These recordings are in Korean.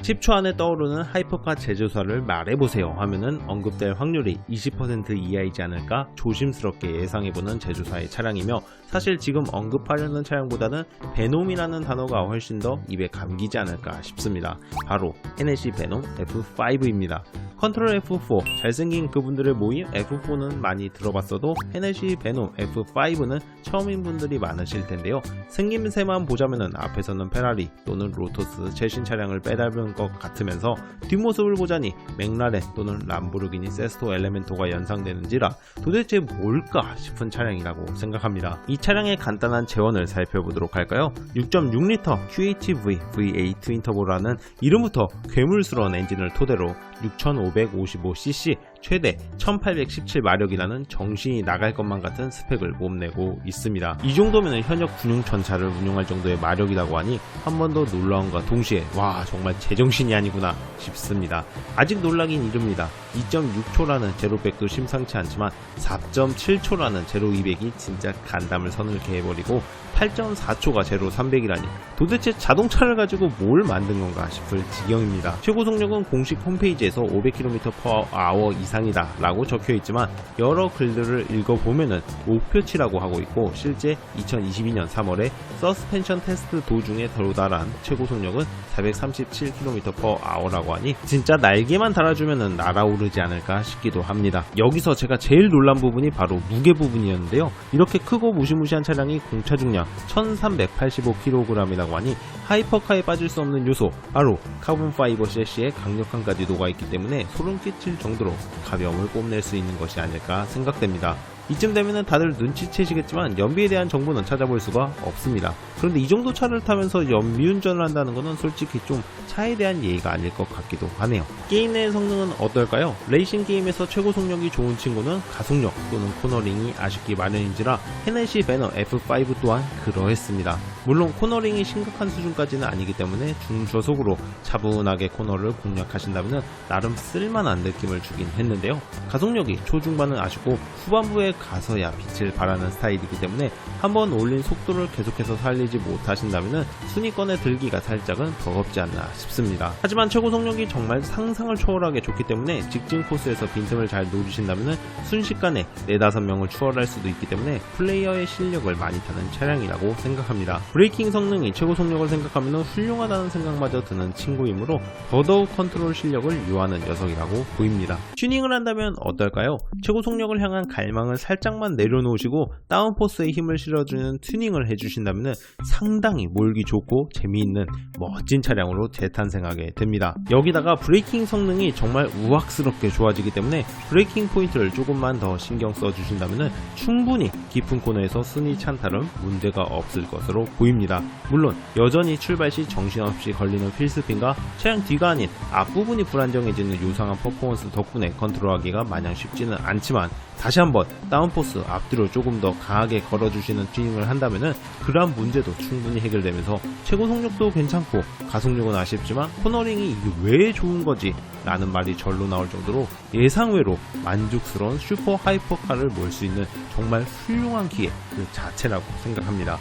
10초 안에 떠오르는 하이퍼카 제조사를 말해보세요 하면은 언급될 확률이 20% 이하이지 않을까 조심스럽게 예상해보는 제조사의 차량이며, 사실 지금 언급하려는 차량보다는 베놈이라는 단어가 훨씬 더 입에 감기지 않을까 싶습니다. 바로 헤네시 베놈 F5입니다. 컨트롤 F4, 잘생긴 그분들의 모임 F4는 많이 들어봤어도 헤네시 베놈 F5는 처음인 분들이 많으실 텐데요. 생김새만 보자면은 앞에서는 페라리 또는 로터스 최신 차량을 빼닮은 것 같으면서 뒷모습을 보자니 맥라렌 또는 람보르기니 세스토 엘레멘토가 연상되는지라 도대체 뭘까 싶은 차량이라고 생각합니다. 이 차량의 간단한 재원을 살펴보도록 할까요? 6.6L QHV V8 트윈터보라는 이름부터 괴물스러운 엔진을 토대로 6555cc 최대 1817마력이라는 정신이 나갈 것만 같은 스펙을 뽐내고 있습니다. 이 정도면 현역 군용전차를 운용할 정도의 마력이라고 하니 한 번 더 놀라움과 동시에 와, 정말 제정신이 아니구나 싶습니다. 아직 놀라긴 이릅니다. 2.6초라는 제로백도 심상치 않지만 4.7초라는 제로 200이 진짜 간담을 서늘게 해버리고 8.4초가 제로 300이라니 도대체 자동차를 가지고 뭘 만든 건가 싶을 지경입니다. 최고 속력은 공식 홈페이지에서 500km/h 이상이다 라고 적혀있지만 여러 글들을 읽어보면은 목표치라고 하고 있고, 실제 2022년 3월에 서스펜션 테스트 도중에 도달한 최고 속력은 437km/h라고 하니 진짜 날개만 달아주면은 날아오르지 않을까 싶기도 합니다. 여기서 제가 제일 놀란 부분이 바로 무게 부분이었는데요. 이렇게 크고 무시무시한 차량이 공차 중량 1385kg이라고 하니 하이퍼카에 빠질 수 없는 요소, 바로 카본 파이버 셰시의 강력함까지 녹아있기 때문에 소름 끼칠 정도로 가벼움을 뽐낼 수 있는 것이 아닐까 생각됩니다. 이쯤 되면은 다들 눈치채시겠지만 연비에 대한 정보는 찾아볼 수가 없습니다. 그런데 이 정도 차를 타면서 연비운전을 한다는 것은 솔직히 좀 차에 대한 예의가 아닐 것 같기도 하네요. 게임 내의 성능은 어떨까요? 레이싱 게임에서 최고 속력이 좋은 친구는 가속력 또는 코너링이 아쉽기 마련인지라 헤네시 베너 F5 또한 그러했습니다. 물론 코너링이 심각한 수준까지는 아니기 때문에 중저속으로 차분하게 코너를 공략하신다면 나름 쓸만한 느낌을 주긴 했는데요. 가속력이 초중반은 아쉽고 후반부에 가서야 빛을 발하는 스타일이기 때문에 한번 올린 속도를 계속해서 살리지 못하신다면 순위권에 들기가 살짝은 버겁지 않나 싶습니다. 하지만 최고 속력이 정말 상상을 초월하게 좋기 때문에 직진 코스에서 빈틈을 잘 노리신다면 순식간에 4-5명을 추월할 수도 있기 때문에 플레이어의 실력을 많이 타는 차량이라고 생각합니다. 브레이킹 성능이 최고 속력을 생각하면 훌륭하다는 생각마저 드는 친구이므로 더더욱 컨트롤 실력을 요하는 녀석이라고 보입니다. 튜닝을 한다면 어떨까요? 최고 속력을 향한 갈망을 살짝만 내려놓으시고 다운포스에 힘을 실어주는 튜닝을 해주신다면 상당히 몰기 좋고 재미있는 멋진 차량으로 재탄생하게 됩니다. 여기다가 브레이킹 성능이 정말 우악스럽게 좋아지기 때문에 브레이킹 포인트를 조금만 더 신경 써주신다면 충분히 깊은 코너에서 순위 찬탈은 문제가 없을 것으로 보입니다. 물론 여전히 출발 시 정신없이 걸리는 휠스핀과 차량 뒤가 아닌 앞부분이 불안정해지는 요상한 퍼포먼스 덕분에 컨트롤하기가 마냥 쉽지는 않지만, 다시 한번 다운포스 앞뒤로 조금 더 강하게 걸어주시는 튜닝을 한다면 그러한 문제도 충분히 해결되면서 최고 속력도 괜찮고 가속력은 아쉽지만 코너링이 이게 왜 좋은 거지 라는 말이 절로 나올 정도로 예상외로 만족스러운 슈퍼 하이퍼카를 몰 수 있는 정말 훌륭한 기회 그 자체라고 생각합니다.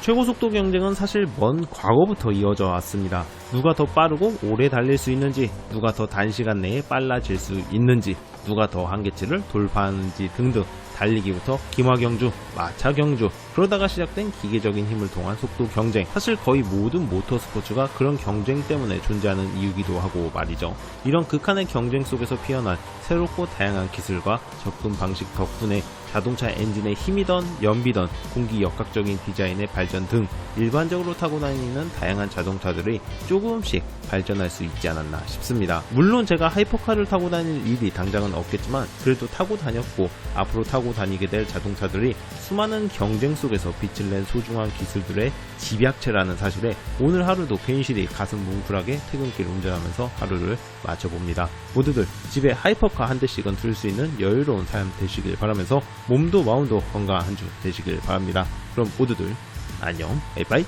최고 속도 경쟁은 사실 먼 과거부터 이어져 왔습니다. 누가 더 빠르고 오래 달릴 수 있는지, 누가 더 단시간 내에 빨라질 수 있는지, 누가 더 한계치를 돌파하는지 등등 달리기부터 기마경주, 마차경주, 그러다가 시작된 기계적인 힘을 통한 속도 경쟁, 사실 거의 모든 모터스포츠가 그런 경쟁 때문에 존재하는 이유기도 하고 말이죠. 이런 극한의 경쟁 속에서 피어난 새롭고 다양한 기술과 접근 방식 덕분에 자동차 엔진의 힘이던 연비던 공기 역학적인 디자인의 발전 등 일반적으로 타고 다니는 다양한 자동차들이 조금씩 발전할 수 있지 않았나 싶습니다. 물론 제가 하이퍼카를 타고 다닐 일이 당장은 없겠지만 그래도 타고 다녔고 앞으로 타고 다니게 될 자동차들이 수많은 경쟁 속에서 빛을 낸 소중한 기술들의 집약체라는 사실에 오늘 하루도 괜시리 가슴 뭉클하게 퇴근길 운전하면서 하루를 마쳐봅니다. 모두들 집에 하이퍼카 한 대씩은 둘 수 있는 여유로운 삶 되시길 바라면서 몸도 마음도 건강한 한 주 되시길 바랍니다. 그럼 모두들 안녕, 바이바이.